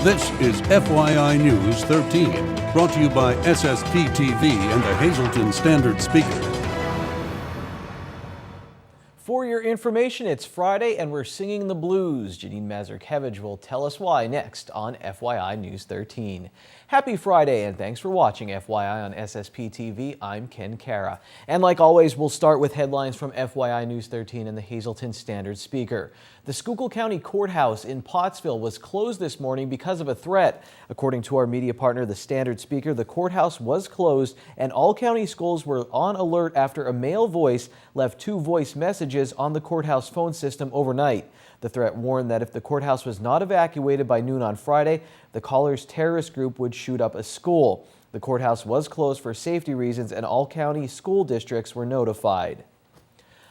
This is FYI News 13, brought to you by SSPTV and the Hazleton Standard Speaker. For your information, it's Friday and we're singing the blues. Janine Mazurkevich will tell us why next on FYI News 13. Happy Friday and thanks for watching FYI on SSPTV. I'm Ken Kara. And like always, we'll start with headlines from FYI News 13 and the Hazleton Standard Speaker. The Schuylkill County Courthouse in Pottsville was closed this morning because of a threat. According to our media partner, the Standard Speaker, the courthouse was closed and all county schools were on alert after a male voice left 2 voice messages on the courthouse phone system overnight. The threat warned that if the courthouse was not evacuated by noon on Friday, the caller's terrorist group would shoot up a school. The courthouse was closed for safety reasons and all county school districts were notified.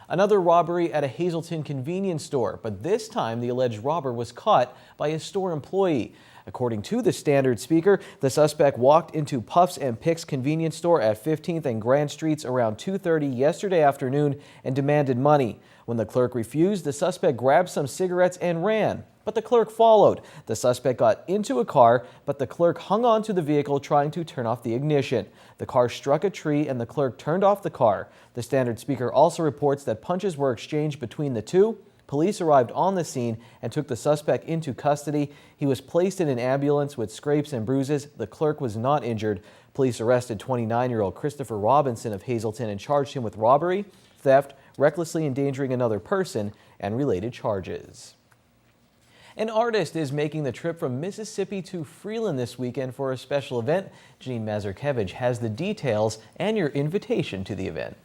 Another robbery at a Hazleton convenience store, but this time the alleged robber was caught by a store employee. According to the Standard Speaker, the suspect walked into Puffs and Picks convenience store at 15th and Grand Streets around 2:30 yesterday afternoon and demanded money. When the clerk refused, the suspect grabbed some cigarettes and ran, but the clerk followed. The suspect got into a car, but the clerk hung on to the vehicle trying to turn off the ignition. The car struck a tree and the clerk turned off the car. The Standard Speaker also reports that punches were exchanged between the two. Police arrived on the scene and took the suspect into custody. He was placed in an ambulance with scrapes and bruises. The clerk was not injured. Police arrested 29-year-old Christopher Robinson of Hazleton and charged him with robbery, theft, recklessly endangering another person, and related charges. An artist is making the trip from Mississippi to Freeland this weekend for a special event. Janine Mazurkevich has the details and your invitation to the event.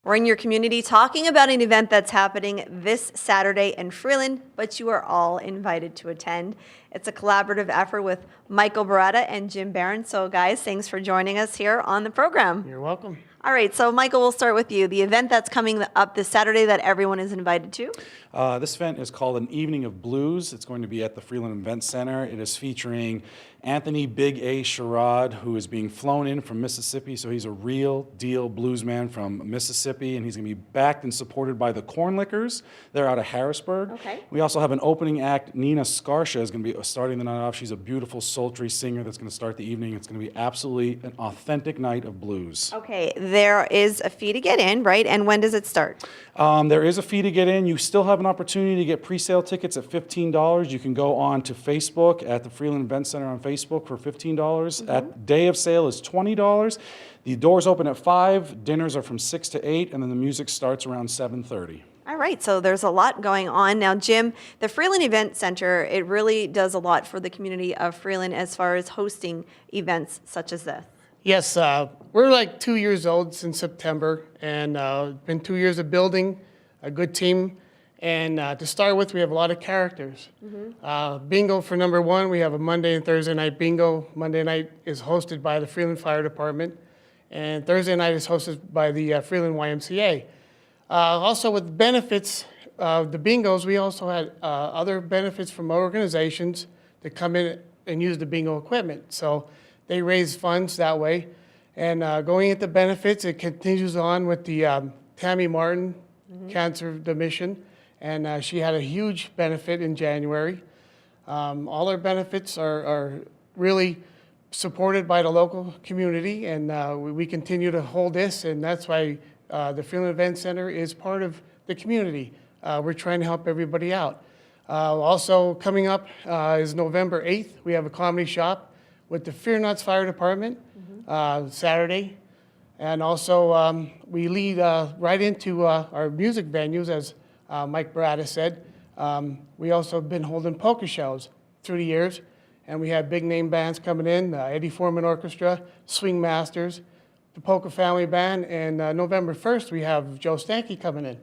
We're in your community talking about an event that's happening this Saturday in Freeland, but you are all invited to attend. It's a collaborative effort with Michael Beretta and Jim Barron. So guys, thanks for joining us here on the program. You're welcome. All right, so Michael, we'll start with you. The event that's coming up this Saturday that everyone is invited to? This event is called An Evening of Blues. It's going to be at the Freeland Event Center. It is featuring Anthony Big A. Sherrod, who is being flown in from Mississippi. So he's a real deal bluesman from Mississippi, and he's going to be backed and supported by the Cornlickers. They're out of Harrisburg. Okay. We also have an opening act. Nina Scarsha is going to be starting the night off. She's a beautiful, sultry singer that's going to start the evening. It's going to be absolutely an authentic night of blues. Okay, there is a fee to get in, right? And when does it start? There is a fee to get in. You still have an opportunity to get pre-sale tickets at $15. You can go on to Facebook at the Freeland Event Center on Facebook for $15. At day of sale is $20. The doors open at 5. Dinners are from 6 to 8, and then the music starts around 7:30. All right, so there's a lot going on. Now, Jim, the Freeland Event Center, it really does a lot for the community of Freeland as far as hosting events such as this. Yes, we're like 2 years old since September, and been 2 years of building a good team. And to start with, we have a lot of characters. Bingo for number 1, we have a Monday and Thursday night bingo. Monday night is hosted by the Freeland Fire Department, and Thursday night is hosted by the Freeland YMCA. Also with benefits, the bingos, we also had other benefits from organizations that come in and use the bingo equipment. So they raise funds that way. And going into benefits, it continues on with the Tammy Martin Cancer Mission. And she had a huge benefit in January. All our benefits are really supported by the local community, and we continue to hold this, and that's why the Freeland Event Center is part of the community. We're trying to help everybody out. Also coming up is November 8th. We have a comedy shop with the Fear Nots Fire Department Saturday. And also we lead right into our music venues, as Mike Beretta said. We also have been holding polka shows through the years, and we have big name bands coming in, Eddie Foreman Orchestra, Swing Masters, the Polka Family Band, and November 1st we have Joe Stanky coming in.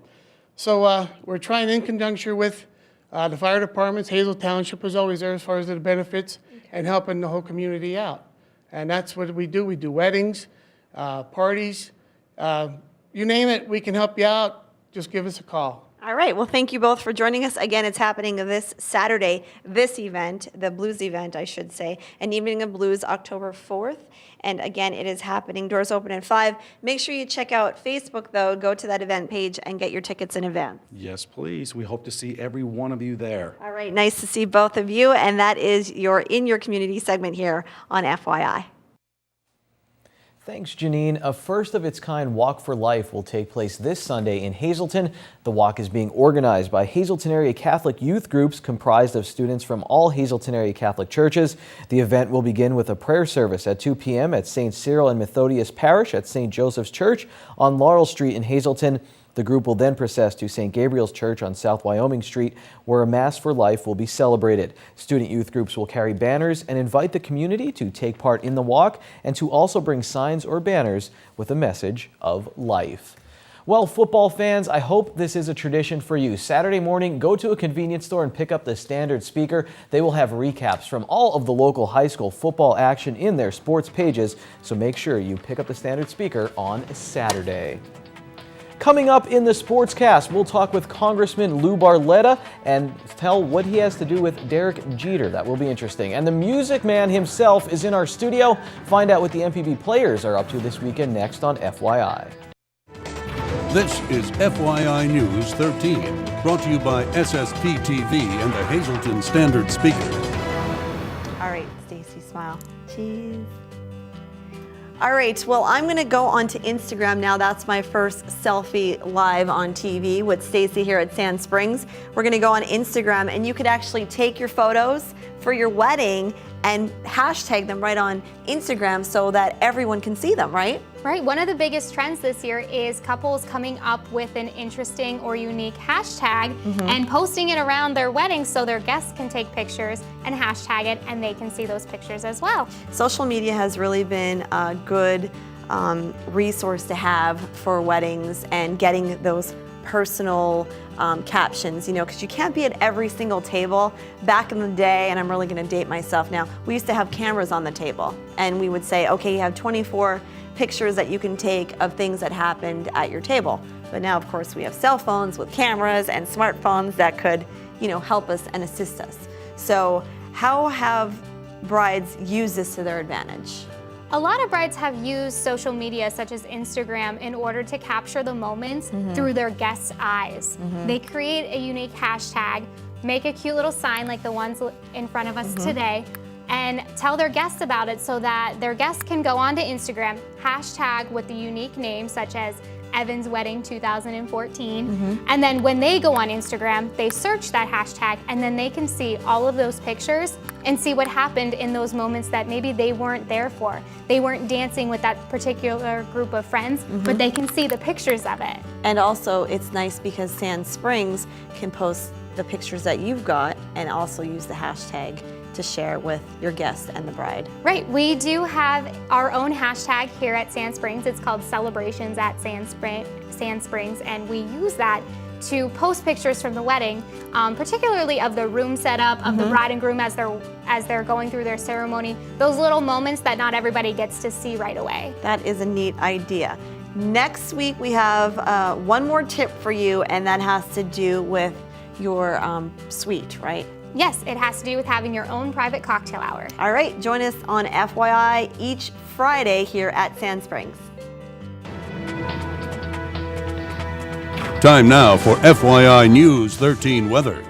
So we're trying in conjunction with the fire departments. Hazel Township is always there as far as the benefits and helping the whole community out. And that's what we do. We do weddings, parties, you name it, we can help you out. Just give us a call. All right. Well, thank you both for joining us. Again, it's happening this Saturday, this event, the blues event, I should say, an evening of blues, October 4th. And again, it is happening. Doors open at 5. Make sure you check out Facebook, though. Go to that event page and get your tickets in advance. Yes, please. We hope to see every one of you there. All right. Nice to see both of you. And that is your In Your Community segment here on FYI. Thanks, Janine. A first-of-its-kind Walk for Life will take place this Sunday in Hazleton. The walk is being organized by Hazleton area Catholic youth groups comprised of students from all Hazleton area Catholic churches. The event will begin with a prayer service at 2 p.m. at St. Cyril and Methodius Parish at St. Joseph's Church on Laurel Street in Hazleton. The group will then process to St. Gabriel's Church on South Wyoming Street, where a Mass for Life will be celebrated. Student youth groups will carry banners and invite the community to take part in the walk and to also bring signs or banners with a message of life. Well, football fans, I hope this is a tradition for you. Saturday morning, go to a convenience store and pick up the Standard Speaker. They will have recaps from all of the local high school football action in their sports pages, so make sure you pick up the Standard Speaker on Saturday. Coming up in the Sportscast, we'll talk with Congressman Lou Barletta and tell what he has to do with Derek Jeter. That will be interesting. And the Music Man himself is in our studio. Find out what the MPB players are up to this weekend next on FYI. This is FYI News 13, brought to you by SSPTV and the Hazleton Standard Speaker. All right, Stacy, smile. Cheese. All right, well, I'm going to go onto Instagram now. That's my first selfie live on TV with Stacy here at Sand Springs. We're going to go on Instagram, and you could actually take your photos for your wedding and hashtag them right on Instagram so that everyone can see them, right? Right. One of the biggest trends this year is couples coming up with an interesting or unique hashtag and posting it around their wedding so their guests can take pictures and hashtag it and they can see those pictures as well. Social media has really been a good resource to have for weddings and getting those personal captions, you know, because you can't be at every single table. Back in the day, and I'm really going to date myself now, we used to have cameras on the table and we would say, okay, you have 24 pictures that you can take of things that happened at your table. But now, of course, we have cell phones with cameras and smartphones that could, you know, help us and assist us. So how have brides used this to their advantage? A lot of brides have used social media such as Instagram in order to capture the moments through their guests' eyes. They create a unique hashtag, make a cute little sign like the ones in front of us today, and tell their guests about it so that their guests can go onto Instagram, hashtag with the unique name such as Evan's Wedding 2014. And then when they go on Instagram, they search that hashtag and then they can see all of those pictures and see what happened in those moments that maybe they weren't there for. They weren't dancing with that particular group of friends, but they can see the pictures of it. And also it's nice because Sand Springs can post the pictures that you've got and also use the hashtag to share with your guests and the bride. Right, we do have our own hashtag here at Sand Springs. It's called Celebrations at Sand Springs, and we use that to post pictures from the wedding, particularly of the room setup, of the bride and groom as they're going through their ceremony, those little moments that not everybody gets to see right away. That is a neat idea. Next week we have one more tip for you, and that has to do with your suite, right? Yes, it has to do with having your own private cocktail hour. All right, join us on FYI each Friday here at Sand Springs. Time now for FYI News 13 weather.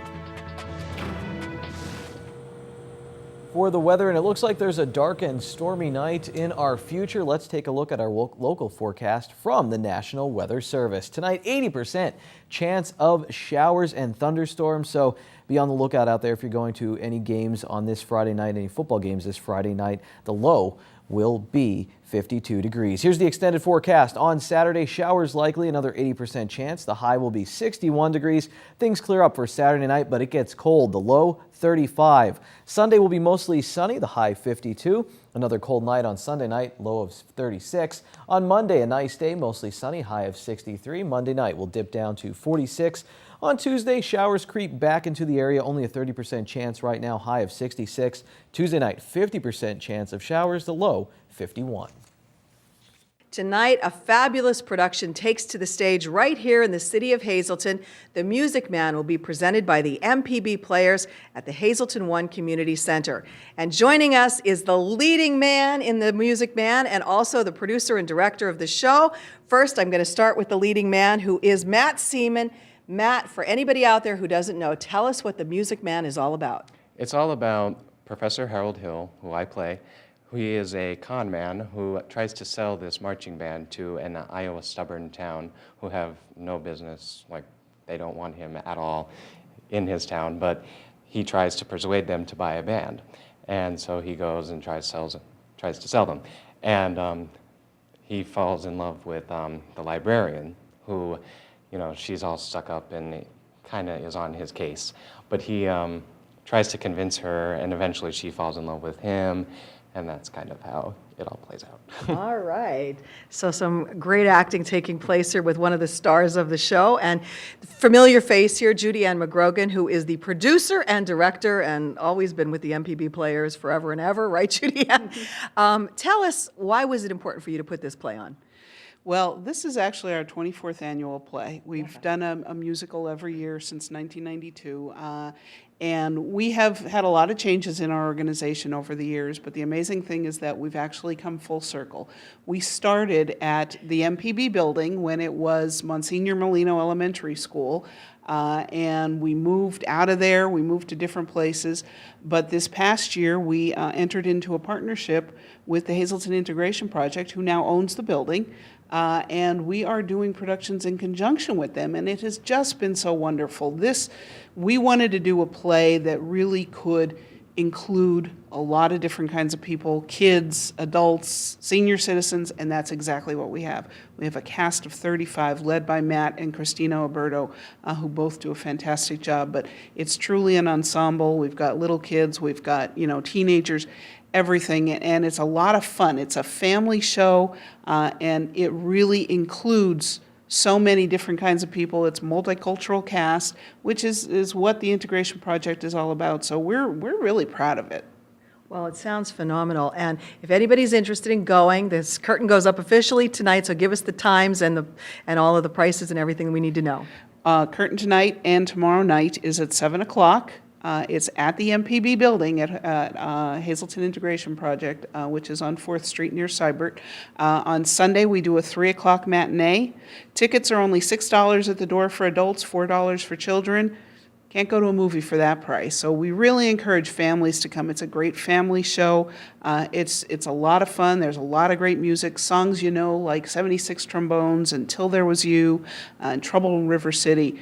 For the weather, and it looks like there's a dark and stormy night in our future. Let's take a look at our local forecast from the National Weather Service. Tonight, 80% chance of showers and thunderstorms, so be on the lookout out there if you're going to any games on this Friday night, any football games this Friday night. The low will be 52 degrees. Here's the extended forecast. On Saturday, showers likely, another 80% chance. The high will be 61 degrees. Things clear up for Saturday night, but it gets cold. The low, 35. Sunday will be mostly sunny, the high 52. Another cold night on Sunday night, low of 36. On Monday, a nice day, mostly sunny, high of 63. Monday night will dip down to 46. On Tuesday, showers creep back into the area, only a 30% chance right now, high of 66. Tuesday night, 50% chance of showers, the low 51. Tonight, a fabulous production takes to the stage right here in the city of Hazleton. The Music Man will be presented by the MPB Players at the Hazleton One Community Center. And joining us is the leading man in the Music Man and also the producer and director of the show. First, I'm going to start with the leading man, who is Matt Seaman. Matt, for anybody out there who doesn't know, tell us what the Music Man is all about. It's all about Professor Harold Hill, who I play. He is a con man who tries to sell this marching band to an Iowa stubborn town who have no business, like they don't want him at all in his town, but he tries to persuade them to buy a band. And so he goes and tries to sell them. And he falls in love with the librarian who, you know, she's all stuck up and kind of is on his case. But he tries to convince her, and eventually she falls in love with him. And that's kind of how it all plays out. All right. So some great acting taking place here with one of the stars of the show. And familiar face here, Judy Ann McGrogan, who is the producer and director and always been with the MPB Players forever and ever. Right, Judy Ann? Tell us, why was it important for you to put this play on? Well, this is actually our 24th annual play. We've done a musical every year since 1992. And we have had a lot of changes in our organization over the years, but the amazing thing is that we've actually come full circle. We started at the MPB building when it was Monsignor Molino Elementary School, and we moved out of there, we moved to different places, but this past year we entered into a partnership with the Hazleton Integration Project, who now owns the building. And we are doing productions in conjunction with them, and it has just been so wonderful. We wanted to do a play that really could include a lot of different kinds of people, kids, adults, senior citizens, and that's exactly what we have. We have a cast of 35 led by Matt and Christina Alberto, who both do a fantastic job, but it's truly an ensemble. We've got little kids, we've got, teenagers, everything, and it's a lot of fun. It's a family show, and it really includes so many different kinds of people. It's multicultural cast, which is what the Integration Project is all about. So we're really proud of it. Well, it sounds phenomenal. And if anybody's interested in going, this curtain goes up officially tonight, so give us the times and all of the prices and everything we need to know. Curtain tonight and tomorrow night is at 7 o'clock. It's at the MPB building at Hazleton Integration Project, which is on 4th Street near Seibert. On Sunday, we do a 3 o'clock matinee. Tickets are only $6 at the door for adults, $4 for children. Can't go to a movie for that price. So we really encourage families to come. It's a great family show. It's a lot of fun. There's a lot of great music, songs like 76 Trombones and Till There Was You, and Trouble in River City.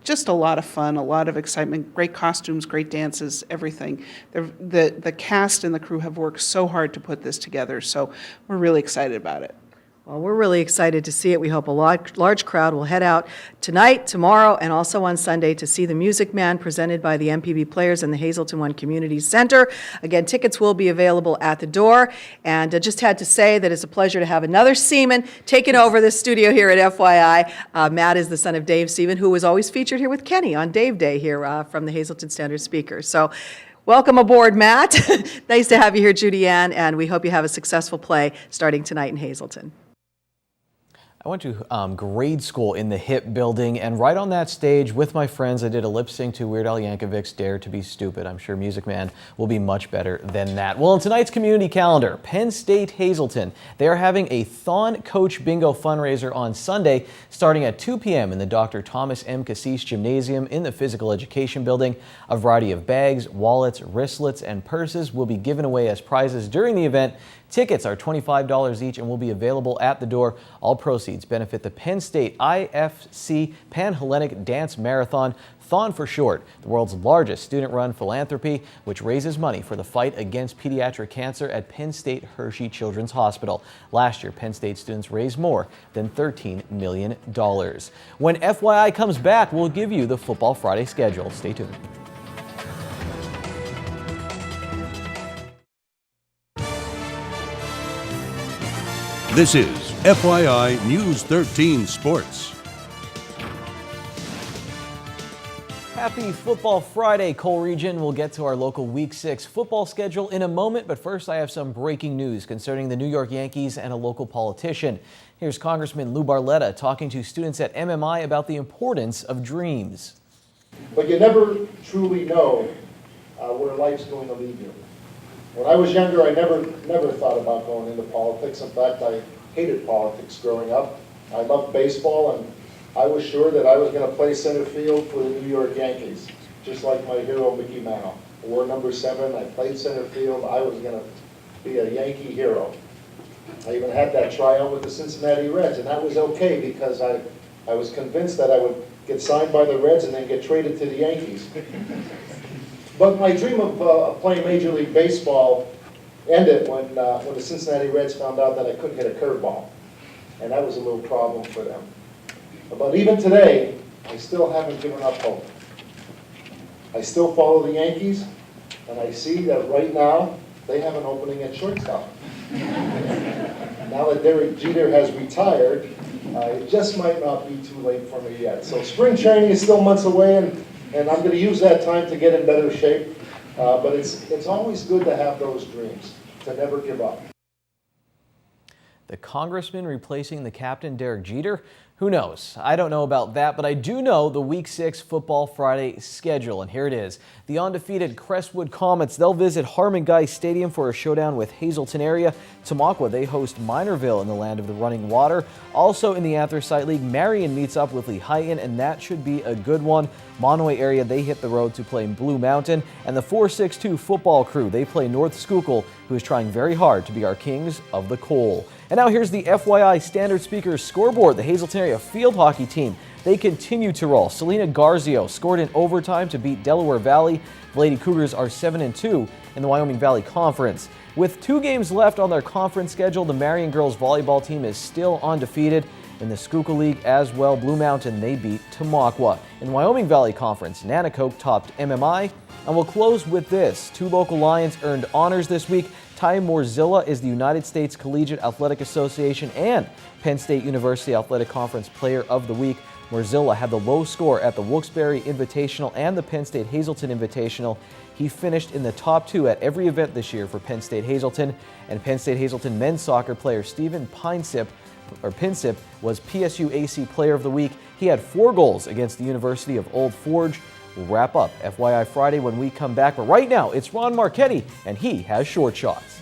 Just a lot of fun, a lot of excitement, great costumes, great dances, everything. The cast and the crew have worked so hard to put this together, so we're really excited about it. Well, we're really excited to see it. We hope a large crowd will head out tonight, tomorrow, and also on Sunday to see the Music Man presented by the MPB Players and the Hazleton One Community Center. Again, tickets will be available at the door. And I just had to say that it's a pleasure to have another Seaman taking over the studio here at FYI. Matt is the son of Dave Seaman, who was always featured here with Kenny on Dave Day here from the Hazleton Standard Speakers. So welcome aboard, Matt. Nice to have you here, Judy Ann, and we hope you have a successful play starting tonight in Hazleton. I went to grade school in the HIP building, and right on that stage with my friends, I did a lip sync to Weird Al Yankovic's Dare to Be Stupid. I'm sure Music Man will be much better than that. Well, in tonight's community calendar, Penn State Hazleton, they are having a Thon Coach Bingo fundraiser on Sunday, starting at 2 p.m. in the Dr. Thomas M. Cassis Gymnasium in the Physical Education Building. A variety of bags, wallets, wristlets, and purses will be given away as prizes during the event. Tickets are $25 each and will be available at the door. All proceeds benefit the Penn State IFC Pan-Hellenic Dance Marathon, Thon for short, the world's largest student-run philanthropy, which raises money for the fight against pediatric cancer at Penn State Hershey Children's Hospital. Last year, Penn State students raised more than $13 million. When FYI comes back, we'll give you the Football Friday schedule. Stay tuned. This is FYI News 13 Sports. Happy Football Friday, Cole Region. We'll get to our local Week 6 football schedule in a moment, but first I have some breaking news concerning the New York Yankees and a local politician. Here's Congressman Lou Barletta talking to students at MMI about the importance of dreams. But you never truly know where life's going to lead you. When I was younger, I never thought about going into politics. In fact, I hated politics growing up. I loved baseball, and I was sure that I was going to play center field for the New York Yankees, just like my hero Mickey Mantle. I wore number 7. I played center field. I was going to be a Yankee hero. I even had that tryout with the Cincinnati Reds, and that was okay because I was convinced that I would get signed by the Reds and then get traded to the Yankees. But my dream of playing Major League Baseball ended when the Cincinnati Reds found out that I couldn't hit a curveball, and that was a little problem for them. But even today, I still haven't given up hope. I still follow the Yankees, and I see that right now they have an opening at shortstop. Now that Derek Jeter has retired, it just might not be too late for me yet. So spring training is still months away, and I'm going to use that time to get in better shape. But it's always good to have those dreams, to never give up. The congressman replacing the captain, Derek Jeter? Who knows? I don't know about that, but I do know the Week 6 Football Friday schedule, and here it is. The undefeated Crestwood Comets, they'll visit Harmon Guy Stadium for a showdown with Hazleton area. Tamaqua, they host Minorville in the land of the running water. Also in the Anthracite League, Marion meets up with Lehighton, and that should be a good one. Monomoy area, they hit the road to play Blue Mountain. And the 462 football crew, they play North Schuylkill, who is trying very hard to be our kings of the coal. And now here's the FYI Standard Speakers scoreboard. The Hazleton area field hockey team, they continue to roll. Selena Garzio scored in overtime to beat Delaware Valley. The Lady Cougars are 7-2 in the Wyoming Valley Conference. With 2 games left on their conference schedule, the Marion girls volleyball team is still undefeated. In the Schuylkill League as well, Blue Mountain, they beat Tamaqua. In the Wyoming Valley Conference, Nanakoke topped MMI. And we'll close with this. 2 local Lions earned honors this week. Ty Morzilla is the United States Collegiate Athletic Association and Penn State University Athletic Conference Player of the Week. Morzilla had the low score at the Wilkes-Barre Invitational and the Penn State Hazleton Invitational. He finished in the top 2 at every event this year for Penn State Hazleton. And Penn State Hazleton men's soccer player Stephen Pinsip was PSU AC Player of the Week. He had 4 goals against the University of Old Forge. We'll wrap up FYI Friday when we come back, but right now it's Ron Marchetti, and he has short shots.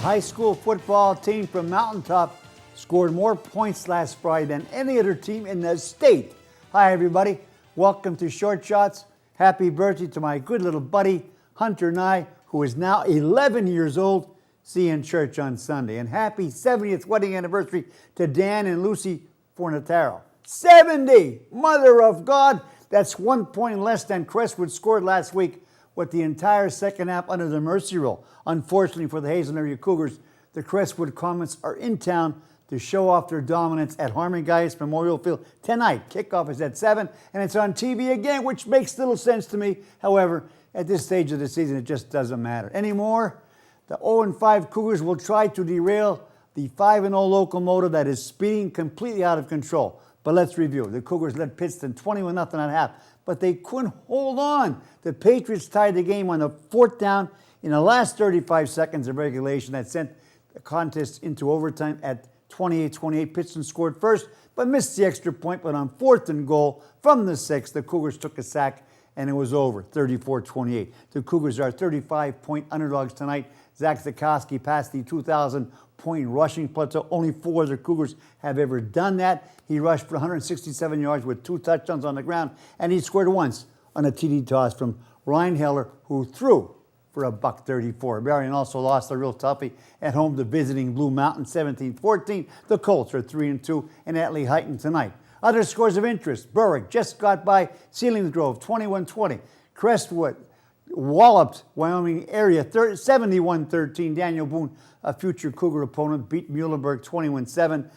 High school football team from Mountaintop scored more points last Friday than any other team in the state. Hi, everybody. Welcome to Short Shots. Happy birthday to my good little buddy, Hunter Nye, who is now 11 years old. See you in church on Sunday. And happy 70th wedding anniversary to Dan and Lucy Fornataro. 70! Mother of God! That's 1 point less than Crestwood scored last week with the entire second half under the mercy rule. Unfortunately for the Hazen area Cougars, the Crestwood Comets are in town to show off their dominance at Harmon Guy's Memorial Field tonight. Kickoff is at 7, and it's on TV again, which makes little sense to me. However, at this stage of the season, it just doesn't matter anymore. The 0-5 Cougars will try to derail the 5-0 locomotive that is speeding completely out of control. But let's review. The Cougars led Pittston 21-0 at half, but they couldn't hold on. The Patriots tied the game on the 4th down in the last 35 seconds of regulation that sent the contest into overtime at 28-28. Pittston scored first, but missed the extra point. But on 4th and goal from the 6th, the Cougars took a sack, and it was over, 34-28. The Cougars are 35-point underdogs tonight. Zach Zukowski passed the 2,000-point rushing plateau. Only 4 other Cougars have ever done that. He rushed for 167 yards with 2 touchdowns on the ground, and he scored once on a TD toss from Ryan Heller, who threw for $134. Marion also lost a real toughie at home to visiting Blue Mountain, 17-14. The Colts are 3-2 and at Lehighton tonight. Other scores of interest: Berwick just got by Selinsgrove, 21-20. Crestwood walloped Wyoming area, 71-13. Daniel Boone, a future Cougar opponent, beat Muhlenberg 21-7.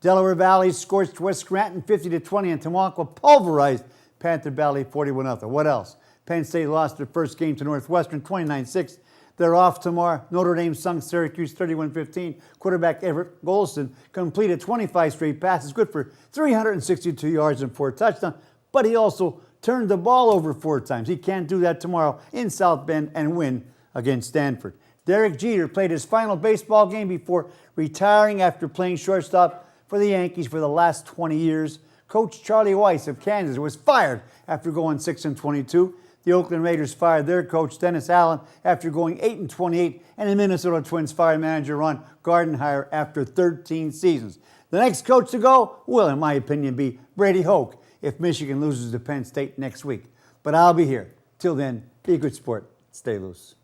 Delaware Valley scorched West Scranton 50-20, and Tamaqua pulverized Panther Valley 41-0. What else? Penn State lost their first game to Northwestern 29-6. They're off tomorrow. Notre Dame sunk Syracuse 31-15. Quarterback Everett Golston completed 25 straight passes, good for 362 yards and 4 touchdowns, but he also turned the ball over 4 times. He can't do that tomorrow in South Bend and win against Stanford. Derek Jeter played his final baseball game before retiring after playing shortstop for the Yankees for the last 20 years. Coach Charlie Weiss of Kansas was fired after going 6-22. The Oakland Raiders fired their coach, Dennis Allen, after going 8-28, and the Minnesota Twins fired manager Ron Gardenhire after 13 seasons. The next coach to go will, in my opinion, be Brady Hoke if Michigan loses to Penn State next week. But I'll be here. Till then, be a good sport. Stay loose.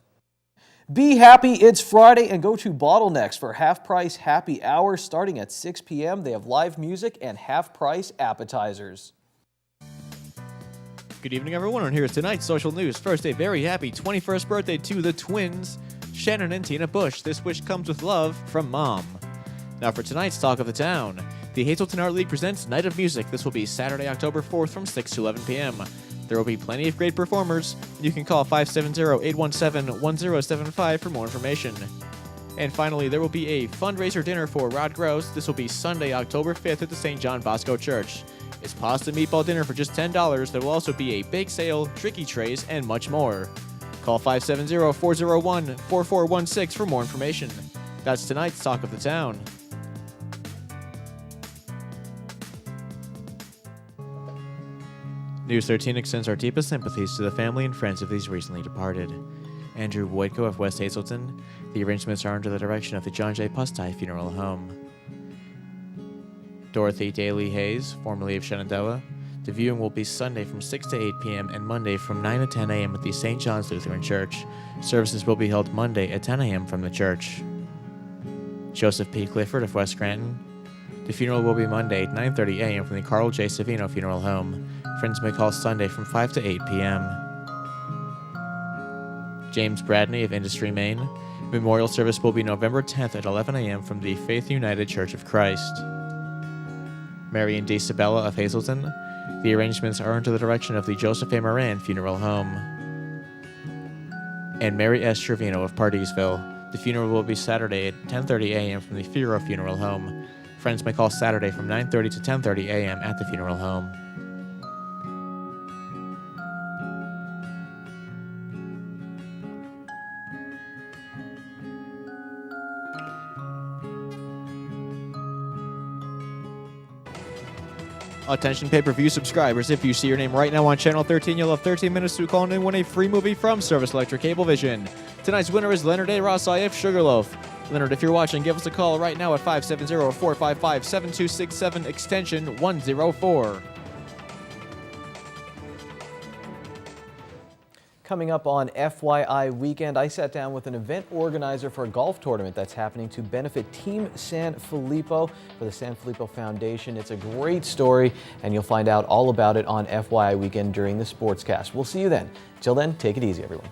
Be happy, it's Friday, and go to Bottlenecks for half-price happy hour starting at 6 p.m. They have live music and half-price appetizers. Good evening, everyone, and here's tonight's social news. First, a very happy 21st birthday to the twins, Shannon and Tina Bush. This wish comes with love from Mom. Now for tonight's Talk of the Town. The Hazleton Art League presents Night of Music. This will be Saturday, October 4th from 6 to 11 p.m. There will be plenty of great performers. You can call 570-817-1075 for more information. And finally, there will be a fundraiser dinner for Rod Gross. This will be Sunday, October 5th at the St. John Bosco Church. It's pasta meatball dinner for just $10. There will also be a bake sale, tricky trays, and much more. Call 570-401-4416 for more information. That's tonight's Talk of the Town. News 13 extends our deepest sympathies to the family and friends of these recently departed. Andrew Wojtko of West Hazleton. The arrangements are under the direction of the John J. Pustai Funeral Home. Dorothy Daly Hayes, formerly of Shenandoah. The viewing will be Sunday from 6 to 8 p.m. and Monday from 9 to 10 a.m. at the St. John's Lutheran Church. Services will be held Monday at 10 a.m. from the church. Joseph P. Clifford of West Scranton. The funeral will be Monday at 9:30 a.m. from the Carl J. Savino Funeral Home. Friends may call Sunday from 5 to 8 p.m. James Bradney of Industry, Maine. Memorial service will be November 10th at 11 a.m. from the Faith United Church of Christ. Marion D. Sabella of Hazleton. The arrangements are under the direction of the Joseph A. Moran Funeral Home. And Mary S. Trevino of Pardeesville. The funeral will be Saturday at 10:30 a.m. from the Firo Funeral Home. Friends may call Saturday from 9:30 to 10:30 a.m. at the funeral home. Attention pay-per-view subscribers, if you see your name right now on Channel 13, you'll have 13 minutes to call in and win a free movie from Service Electric Cablevision. Tonight's winner is Leonard A. Ross IF Sugarloaf. Leonard, if you're watching, give us a call right now at 570-455-7267, extension 104. Coming up on FYI Weekend, I sat down with an event organizer for a golf tournament that's happening to benefit Team San Filippo for the San Filippo Foundation. It's a great story, and you'll find out all about it on FYI Weekend during the Sportscast. We'll see you then. Till then, take it easy, everyone.